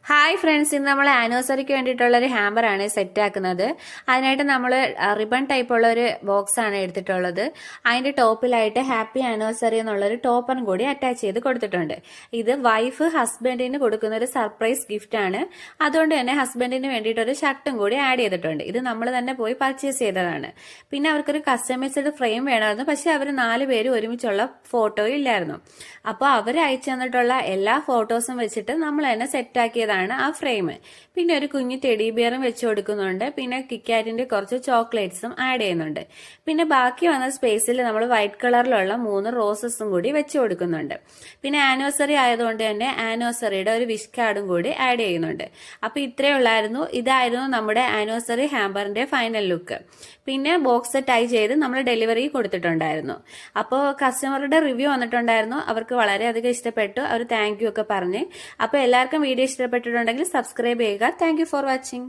Hi friends, ഇന്ന് നമ്മൾ ആനിവേഴ്സറിക്ക് വേണ്ടിയിട്ടുള്ള ഒരു ഹാമ്പർ ആണ് സെറ്റ് ആക്കുന്നത്. അതിനായിട്ട് നമ്മൾ റിബൺ ടൈപ്പ് ഉള്ള ഒരു ബോക്സ് ആണ് എടുത്തിട്ടുള്ളത്. അതിന്റെ ടോപ്പിലായിട്ട് ഹാപ്പി ആനിവേഴ്സറി എന്നുള്ളൊരു ടോപ്പൺ കൂടി അറ്റാച്ച് ചെയ്ത് കൊടുത്തിട്ടുണ്ട്. ഇത് വൈഫ് ഹസ്ബൻഡിന് കൊടുക്കുന്ന ഒരു സർപ്രൈസ് ഗിഫ്റ്റ് ആണ്. അതുകൊണ്ട് തന്നെ ഹസ്ബൻഡിന് വേണ്ടിയിട്ട് ഒരു ഷർട്ടും കൂടി ആഡ് ചെയ്തിട്ടുണ്ട്. ഇത് നമ്മൾ തന്നെ പോയി പർച്ചേസ് ചെയ്തതാണ്. പിന്നെ അവർക്കൊരു കസ്റ്റമൈസ്ഡ് ഫ്രെയിം വേണമായിരുന്നു. പക്ഷെ അവർ 4 പേരും ഒരുമിച്ചുള്ള ഫോട്ടോ ഇല്ലായിരുന്നു. അപ്പോൾ അവർ അയച്ചു തന്നിട്ടുള്ള എല്ലാ ഫോട്ടോസും വെച്ചിട്ട് നമ്മൾ തന്നെ സെറ്റ് ആക്കിയതാണ് ആ ഫ്രെയിം. പിന്നെ ഒരു കുഞ്ഞു ടെഡി ബിയറും വെച്ച് കൊടുക്കുന്നുണ്ട്. പിന്നെ കിക്കാറ്റിന്റെ കുറച്ച് ചോക്ലേറ്റ്സും ആഡ് ചെയ്യുന്നുണ്ട്. പിന്നെ ബാക്കി വന്ന സ്പേസിൽ നമ്മൾ വൈറ്റ് കളറിലുള്ള 3 റോസസും കൂടി വെച്ച് കൊടുക്കുന്നുണ്ട്. പിന്നെ ആനിവേഴ്സറി ആയതുകൊണ്ട് തന്നെ ആനിവേഴ്സറിയുടെ ഒരു വിഷ് കാർഡും കൂടി ആഡ് ചെയ്യുന്നുണ്ട്. അപ്പൊ ഇത്രയേ ഉള്ളായിരുന്നു. ഇതായിരുന്നു നമ്മുടെ ആനിവേഴ്സറി ഹാമ്പറിന്റെ ഫൈനൽ ലുക്ക്. പിന്നെ ബോക്സ് ടൈ ചെയ്ത് നമ്മൾ ഡെലിവറി കൊടുത്തിട്ടുണ്ടായിരുന്നു. അപ്പോൾ കസ്റ്റമറുടെ റിവ്യൂ വന്നിട്ടുണ്ടായിരുന്നു. അവർക്ക് വളരെയധികം ഇഷ്ടപ്പെട്ടു. അവർ താങ്ക് യു ഒക്കെ പറഞ്ഞ്. അപ്പോൾ എല്ലാവർക്കും വീഡിയോ ഇഷ്ടപ്പെട്ടിട്ടുണ്ടെങ്കിൽ സബ്സ്ക്രൈബ് ചെയ്യുക. Thank you for watching.